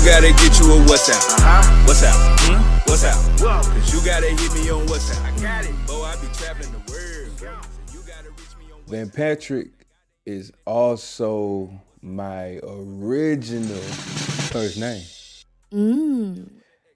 gotta get you a WhatsApp. WhatsApp. WhatsApp. Cause you gotta hit me on WhatsApp. I got it. Boy, I be traveling the world. You gotta reach me on WhatsApp. VanPatrick is also my original first name.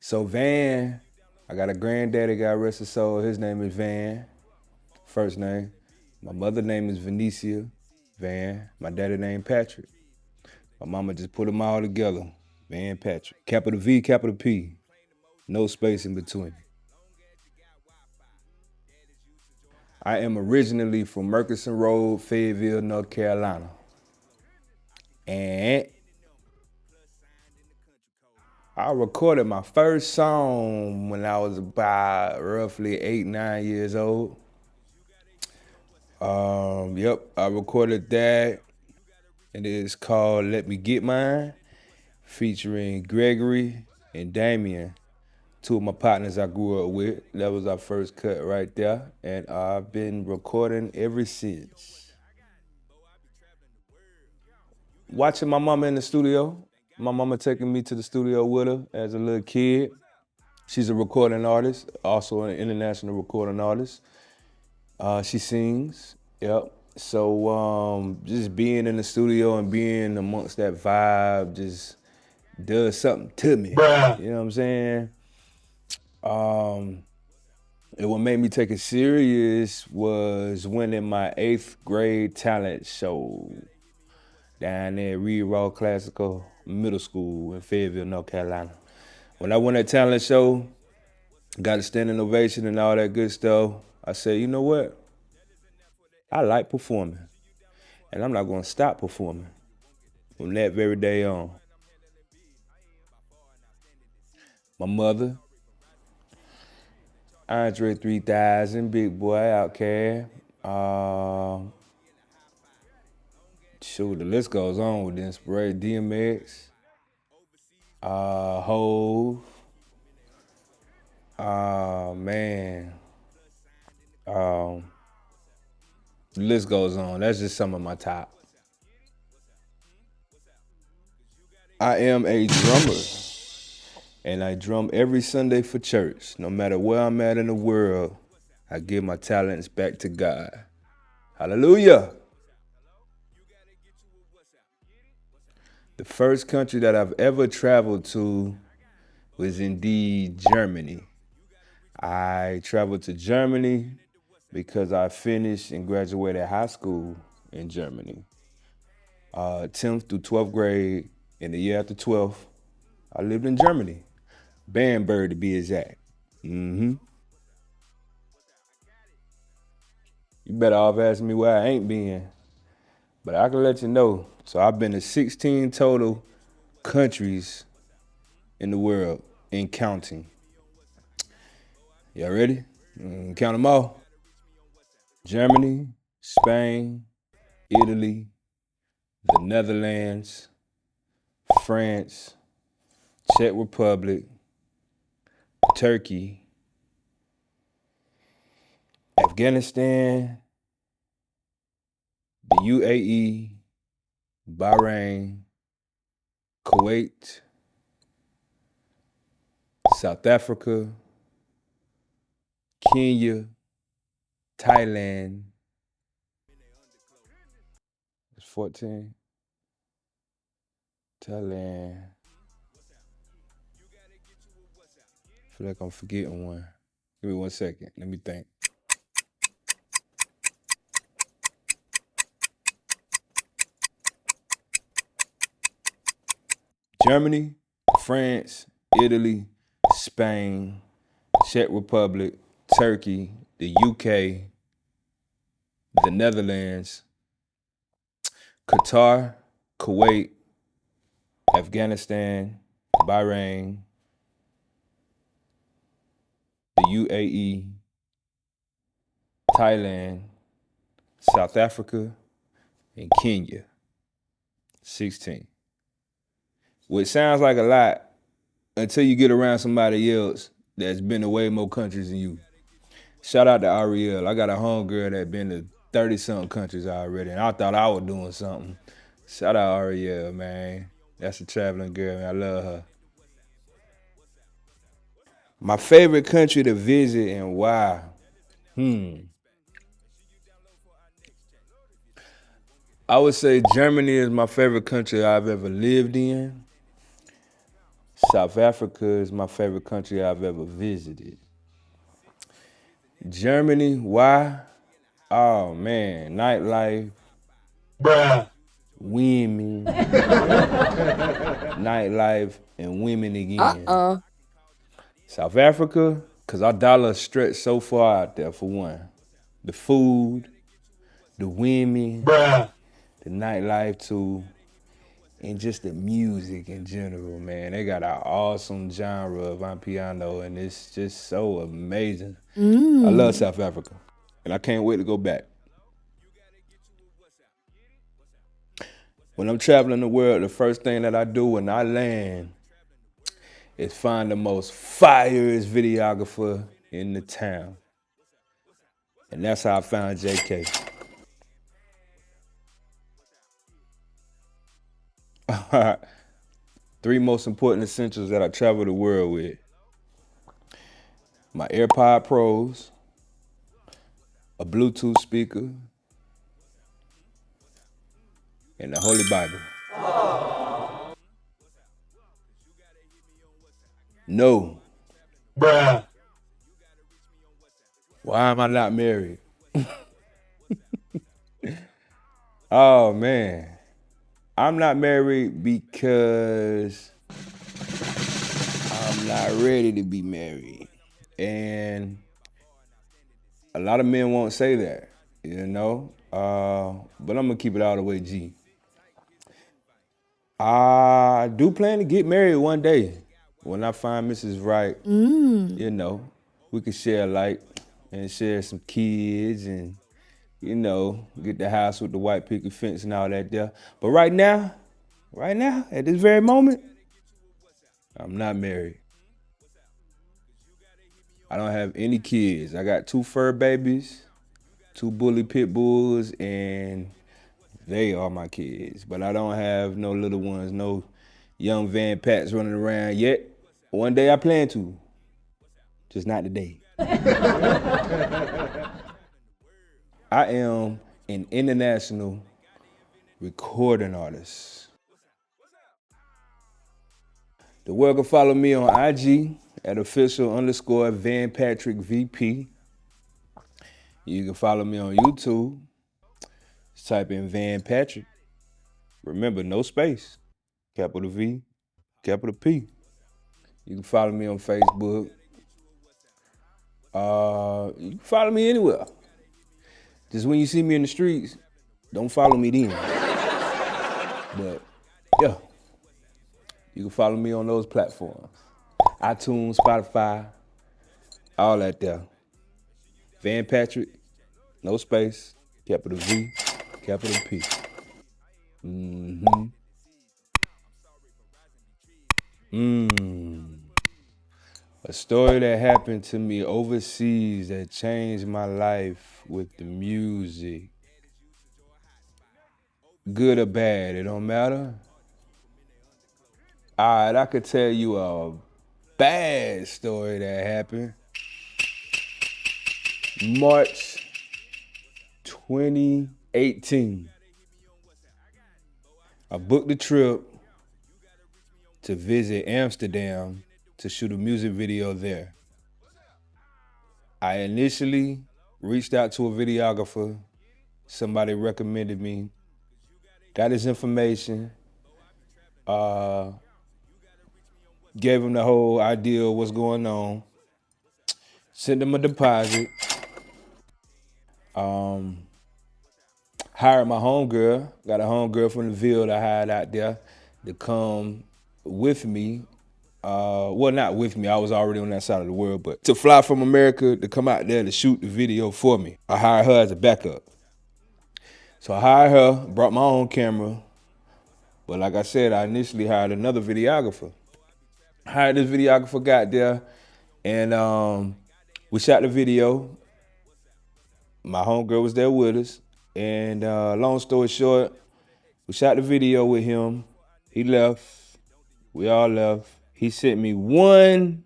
So Van, I got a granddaddy, God rest his soul. His name is Van, first name. My mother name is Venetia Van. My daddy name Patrick. My mama just put them all together. VanPatrick. Capital V, capital P. No space in between. I am originally from Murchison Road, Fayetteville, North Carolina. And I recorded my first song when I was about roughly 8, 9 years old. I recorded that, and it's called Let Me Get Mine, featuring Gregory and Damien, two of my partners I grew up with. That was our first cut right there, and I've been recording ever since. Watching my mama in the studio. My mama taking me to the studio with her as a little kid. She's a recording artist, also an international recording artist. She sings, yep. So just being in the studio and being amongst that vibe just does something to me. Bruh. You know what I'm saying? And what made me take it serious was winning my 8th grade talent show down there at Reed Raw Classical Middle School in Fayetteville, North Carolina. When I won that talent show, got a standing ovation and all that good stuff, I said, you know what? I like performing, and I'm not gonna stop performing from that very day on. My mother, Andre 3000, Big Boy, Outkast. Shoot, the list goes on with the inspiration. DMX, Hove, man. The list goes on. That's just some of my top. I am a drummer, and I drum every Sunday for church. No matter where I'm at in the world, I give my talents back to God. Hallelujah. The first country that I've ever traveled to was indeed Germany. I traveled to Germany because I finished and graduated high school in Germany. 10th through 12th grade, and the year after 12th, I lived in Germany. Bamberg to be exact. You better off asking me where I ain't been, but I can let you know. So I've been to 16 total countries in the world and counting. Y'all ready? Count them all. Germany, Spain, Italy, the Netherlands, France, Czech Republic, Turkey, Afghanistan, the UAE, Bahrain, Kuwait, South Africa, Kenya, Thailand. That's 14. Thailand. I feel like I'm forgetting one. Give me 1 second. Let me think. Germany, France, Italy, Spain, Czech Republic, Turkey, the UK, the Netherlands, Qatar, Kuwait, Afghanistan, Bahrain, the UAE, Thailand, South Africa, and Kenya. 16. Which sounds like a lot until you get around somebody else that's been to way more countries than you. Shout out to Ariel. I got a homegirl that been to 30-something countries already, and I thought I was doing something. Shout out Ariel, man. That's a traveling girl, man. I love her. My favorite country to visit and why? I would say Germany is my favorite country I've ever lived in. South Africa is my favorite country I've ever visited. Germany, why? Oh man, nightlife, women, nightlife, and women again. South Africa, because our dollar stretched so far out there for one. The food, the women, the nightlife too, and just the music in general, man. They got an awesome genre of Amapiano, and it's just so amazing. I love South Africa, and I can't wait to go back. When I'm traveling the world, the first thing that I do when I land is find the most fireest videographer in the town. And that's how I found JK. Three most important essentials that I travel the world with: my AirPod Pros, a Bluetooth speaker, and the Holy Bible. No. Why am I not married? Oh man. I'm not married because I'm not ready to be married. And a lot of men won't say that, you know? But I'm gonna keep it all the way G. I do plan to get married one day. When I find Mrs. Right, you know, we could share light and share some kids and, you know, get the house with the white picket fence and all that there. But right now, at this very moment, I'm not married. I don't have any kids. I got two fur babies, two bully pit bulls, and they are my kids. But I don't have no little ones, no young VanPats running around yet. One day I plan to, just not today. I am an international recording artist. The world can follow me on IG at official_VanPatrick VP. You can follow me on YouTube. Just type in VanPatrick. Remember, no space. Capital V, capital P. You can follow me on Facebook. You can follow me anywhere. Just when you see me in the streets, don't follow me then. But yeah, you can follow me on those platforms. iTunes, Spotify, all that there. VanPatrick, no space, capital V, capital P. A story that happened to me overseas that changed my life with the music. Good or bad, it don't matter. All right, I could tell you a bad story that happened. March 2018. I booked a trip to visit Amsterdam to shoot a music video there. I initially reached out to a videographer. Somebody recommended me. Got his information. Gave him the whole idea of what's going on. Sent him a deposit. Hired my homegirl. Got a homegirl from the Ville I hired out there to come with me. Well, not with me. I was already on that side of the world, but to fly from America to come out there to shoot the video for me. I hired her as a backup. So I hired her, brought my own camera. But like I said, I initially hired another videographer. Hired this videographer, got there, and we shot the video. My homegirl was there with us. And long story short, we shot the video with him. He left. We all left. He sent me one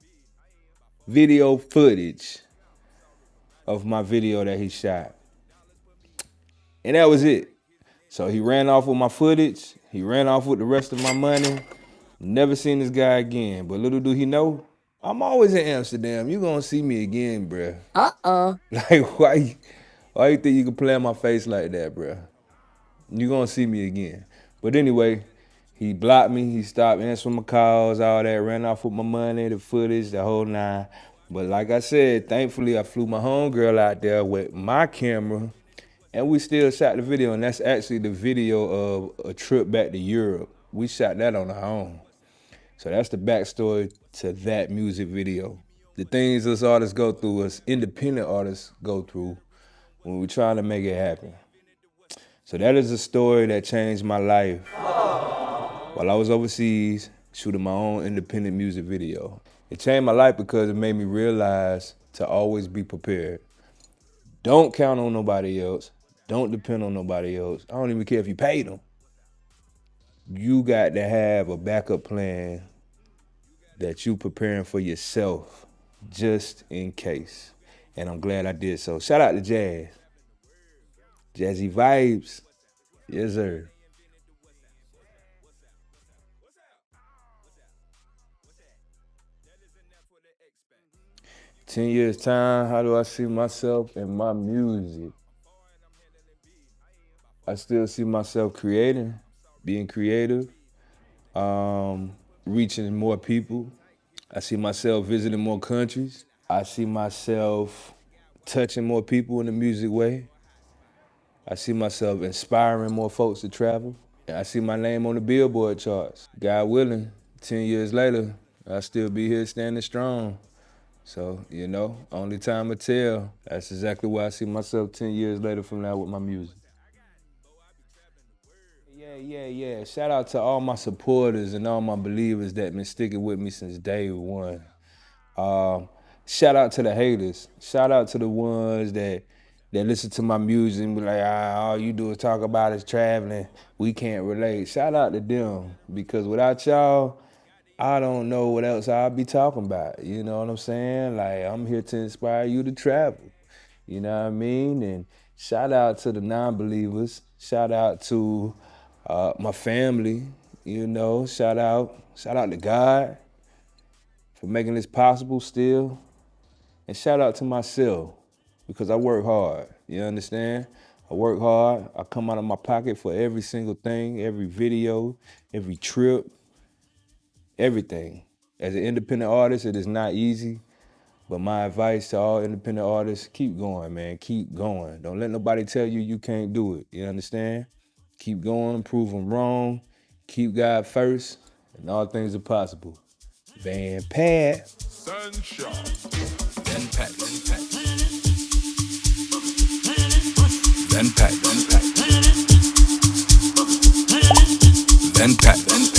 video footage of my video that he shot. And that was it. So he ran off with my footage. He ran off with the rest of my money. Never seen this guy again. But little do he know, I'm always in Amsterdam. You gonna see me again, bruh. Like, why you think you can play in my face like that, bruh? You gonna see me again. But anyway, he blocked me. He stopped answering my calls, all that. Ran off with my money, the footage, the whole nine. But like I said, thankfully I flew my homegirl out there with my camera, and we still shot the video. And that's actually the video of a trip back to Europe. We shot that on our own. So that's the backstory to that music video. The things us artists go through, us independent artists go through when we're trying to make it happen. So that is a story that changed my life while I was overseas shooting my own independent music video. It changed my life because it made me realize to always be prepared. Don't count on nobody else. Don't depend on nobody else. I don't even care if you paid them. You got to have a backup plan that you preparing for yourself just in case. And I'm glad I did so. Shout out to Jazz. Jazzy vibes. Yes, sir. "10 years time, how do I see myself in my music?" I still see myself creating, being creative, reaching more people. I see myself visiting more countries. I see myself touching more people in the music way. I see myself inspiring more folks to travel. I see my name on the Billboard charts. God willing, 10 years later, I'll still be here standing strong. So, only time will tell. That's exactly where I see myself 10 years later from now with my music. Yeah. Shout out to all my supporters and all my believers that been sticking with me since day one. Shout out to the haters. Shout out to the ones that listen to my music and be like, all you do is talk about is traveling. We can't relate. Shout out to them, because without y'all, I don't know what else I'll be talking about. You know what I'm saying? Like, I'm here to inspire you to travel. You know what I mean? And shout out to the non-believers. Shout out to my family. Shout out to God for making this possible still. And shout out to myself, because I work hard. You understand? I work hard. I come out of my pocket for every single thing, every video, every trip, everything. As an independent artist, it is not easy. But my advice to all independent artists, keep going, man. Keep going. Don't let nobody tell you you can't do it. You understand? Keep going, prove them wrong. Keep God first, and all things are possible. VanPatrick. Sunshine. VanPatrick. VanPatrick. VanPatrick.